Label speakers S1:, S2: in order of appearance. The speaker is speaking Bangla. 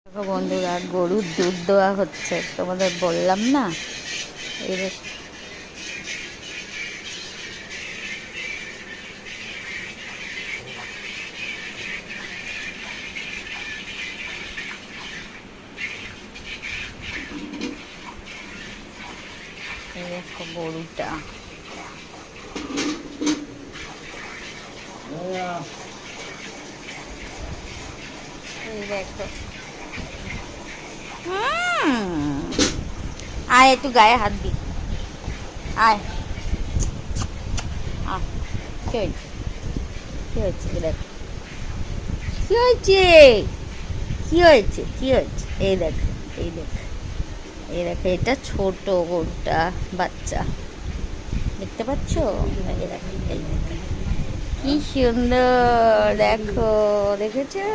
S1: দেখো বন্ধুরা, গরুর দুধ দেওয়া হচ্ছে, তোমাদের বললাম না। এই দেখো গরুটা, এই দেখো। আয় একটু গায়ে হাত দি, আয়। কি হয়েছে? কি হয়েছে? দেখো কি হয়েছে, কি হয়েছে, কি হয়েছে? এই দেখো, এই দেখো, এই দেখো, এটা ছোট গরুটা, বাচ্চা, দেখতে পাচ্ছ? এই দেখো, এই দেখো কি সুন্দর, দেখো, দেখেছো?